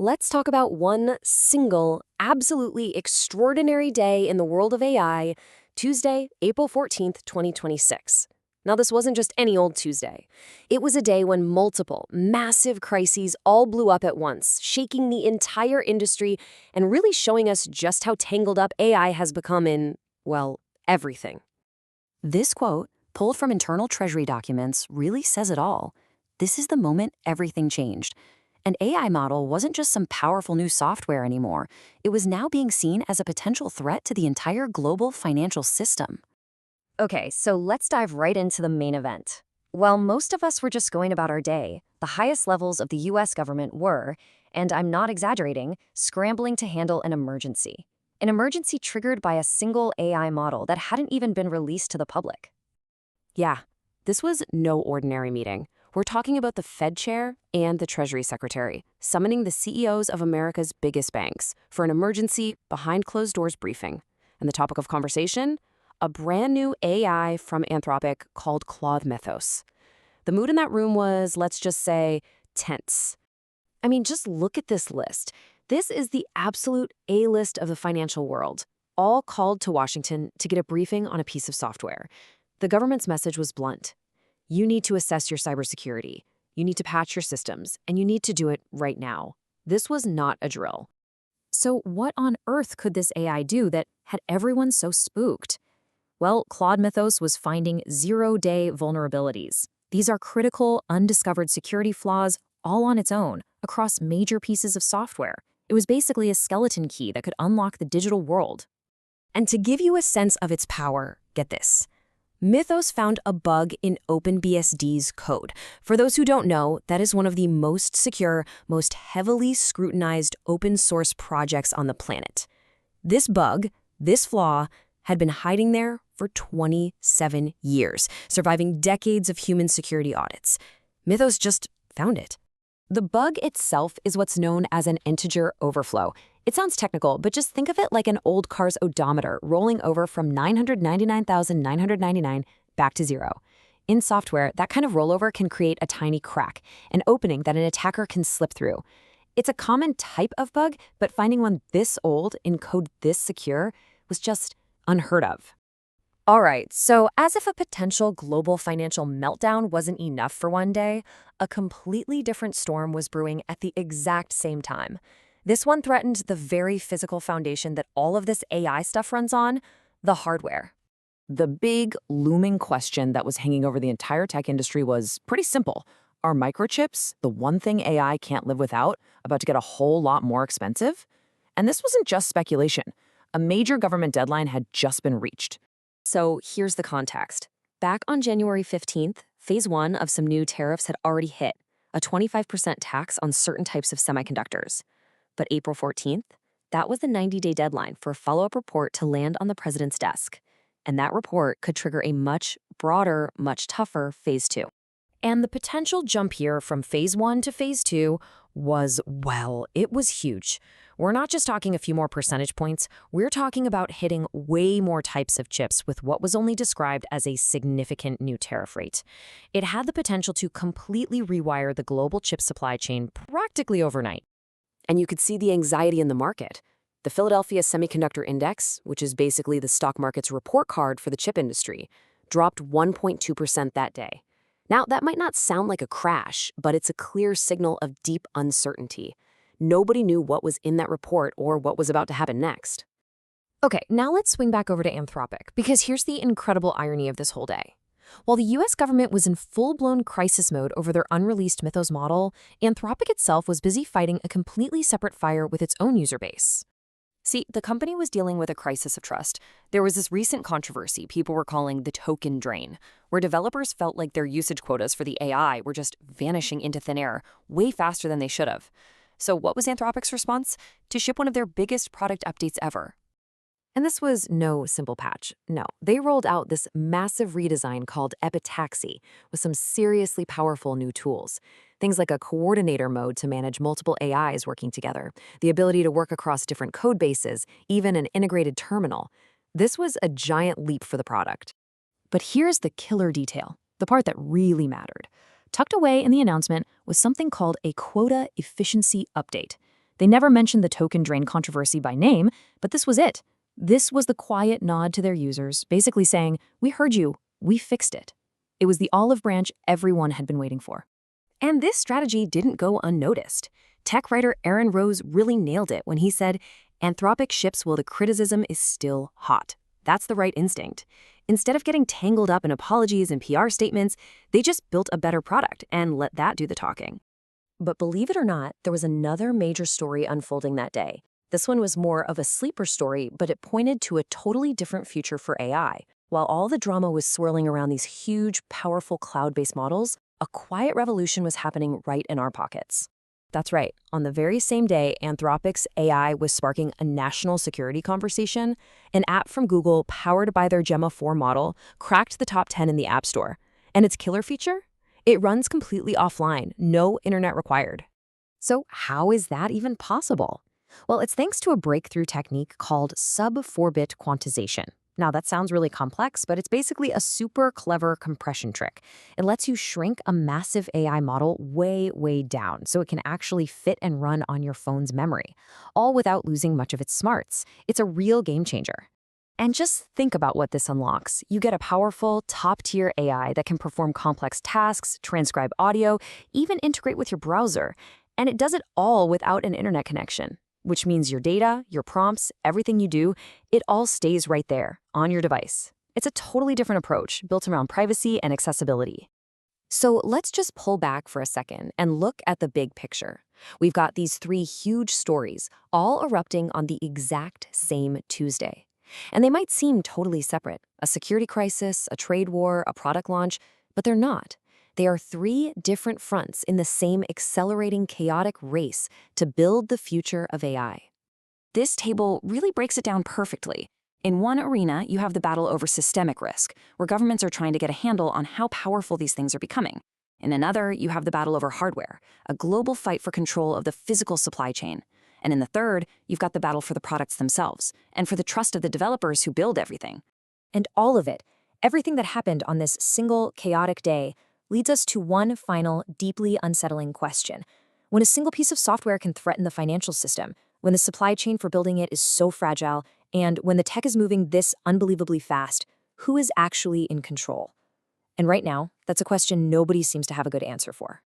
Let's talk about one single, absolutely extraordinary day in the world of AI, Tuesday, April 14th, 2026. Now, this wasn't just any old Tuesday. It was a day when multiple, massive crises all blew up at once, shaking the entire industry and really showing us just how tangled up AI has become in, well, everything. This quote, pulled from internal Treasury documents, really says it all. This is the moment everything changed. An AI model wasn't just some powerful new software anymore. It was now being seen as a potential threat to the entire global financial system. Okay, so let's dive right into the main event. While most of us were just going about our day, the highest levels of the US government were, and I'm not exaggerating, scrambling to handle an emergency. An emergency triggered by a single AI model that hadn't even been released to the public. Yeah, this was no ordinary meeting. We're talking about the Fed chair and the Treasury secretary, summoning the CEOs of America's biggest banks for an emergency behind-closed-doors briefing. And the topic of conversation? A brand new AI from Anthropic called Claude Mythos. The mood in that room was, let's just say, tense. I mean, just look at this list. This is the absolute A-list of the financial world, all called to Washington to get a briefing on a piece of software. The government's message was blunt. You need to assess your cybersecurity. You need to patch your systems, and you need to do it right now. This was not a drill. So what on earth could this AI do that had everyone so spooked? Well, Claude Mythos was finding zero-day vulnerabilities. These are critical, undiscovered security flaws all on its own, across major pieces of software. It was basically a skeleton key that could unlock the digital world. And to give you a sense of its power, get this. Mythos found a bug in OpenBSD's code. For those who don't know, that is one of the most secure, most heavily scrutinized open-source projects on the planet. This bug, this flaw, had been hiding there for 27 years, surviving decades of human security audits. Mythos just found it. The bug itself is what's known as an integer overflow. It sounds technical, but just think of it like an old car's odometer rolling over from 999,999 back to zero. In software, that kind of rollover can create a tiny crack, an opening that an attacker can slip through. It's a common type of bug, but finding one this old in code this secure was just unheard of. All right, so as if a potential global financial meltdown wasn't enough for one day, a completely different storm was brewing at the exact same time. This one threatened the very physical foundation that all of this AI stuff runs on, the hardware. The big, looming question that was hanging over the entire tech industry was pretty simple. Are microchips, the one thing AI can't live without, about to get a whole lot more expensive? And this wasn't just speculation. A major government deadline had just been reached. So here's the context. Back on January 15th, phase 1 of some new tariffs had already hit, a 25% tax on certain types of semiconductors. But April 14th, that was the 90-day deadline for a follow-up report to land on the president's desk. And that report could trigger a much broader, much tougher phase 2. And the potential jump here from phase 1 to phase 2 was, well, it was huge. We're not just talking a few more percentage points, we're talking about hitting way more types of chips with what was only described as a significant new tariff rate. It had the potential to completely rewire the global chip supply chain practically overnight. And you could see the anxiety in the market. The Philadelphia Semiconductor Index, which is basically the stock market's report card for the chip industry, dropped 1.2% that day. Now, that might not sound like a crash, but it's a clear signal of deep uncertainty. Nobody knew what was in that report or what was about to happen next. Okay, now let's swing back over to Anthropic, because here's the incredible irony of this whole day. While the US government was in full-blown crisis mode over their unreleased Mythos model, Anthropic itself was busy fighting a completely separate fire with its own user base. See, the company was dealing with a crisis of trust. There was this recent controversy people were calling the token drain, where developers felt like their usage quotas for the AI were just vanishing into thin air way faster than they should have. So what was Anthropic's response? To ship one of their biggest product updates ever. And this was no simple patch. No, they rolled out this massive redesign called Epitaxy with some seriously powerful new tools. Things like a coordinator mode to manage multiple AIs working together, the ability to work across different code bases, even an integrated terminal. This was a giant leap for the product. But here's the killer detail, the part that really mattered. Tucked away in the announcement was something called a quota efficiency update. They never mentioned the token drain controversy by name, but this was it. This was the quiet nod to their users, basically saying, "We heard you, we fixed it." It was the olive branch everyone had been waiting for. And this strategy didn't go unnoticed. Tech writer Aaron Rose really nailed it when he said, "Anthropic ships while the criticism is still hot." That's the right instinct. Instead of getting tangled up in apologies and PR statements, they just built a better product and let that do the talking. But believe it or not, there was another major story unfolding that day. This one was more of a sleeper story, but it pointed to a totally different future for AI. While all the drama was swirling around these huge, powerful cloud-based models, a quiet revolution was happening right in our pockets. That's right. On the very same day, Anthropic's AI was sparking a national security conversation. An app from Google, powered by their Gemma 4 model, cracked the top 10 in the App Store. And its killer feature? It runs completely offline, no internet required. So how is that even possible? Well, it's thanks to a breakthrough technique called sub-4-bit quantization. Now, that sounds really complex, but it's basically a super clever compression trick. It lets you shrink a massive AI model way, way down so it can actually fit and run on your phone's memory, all without losing much of its smarts. It's a real game changer. And just think about what this unlocks. You get a powerful, top-tier AI that can perform complex tasks, transcribe audio, even integrate with your browser. And it does it all without an internet connection, which means your data, your prompts, everything you do, it all stays right there, on your device. It's a totally different approach, built around privacy and accessibility. So let's just pull back for a second and look at the big picture. We've got these three huge stories, all erupting on the exact same Tuesday. And they might seem totally separate, a security crisis, a trade war, a product launch, but they're not. They are three different fronts in the same accelerating, chaotic race to build the future of AI. This table really breaks it down perfectly. In one arena, you have the battle over systemic risk, where governments are trying to get a handle on how powerful these things are becoming. In another, you have the battle over hardware, a global fight for control of the physical supply chain. And in the third, you've got the battle for the products themselves, and for the trust of the developers who build everything. And all of it, everything that happened on this single, chaotic day, leads us to one final, deeply unsettling question. When a single piece of software can threaten the financial system, when the supply chain for building it is so fragile, and when the tech is moving this unbelievably fast, who is actually in control? And right now, that's a question nobody seems to have a good answer for.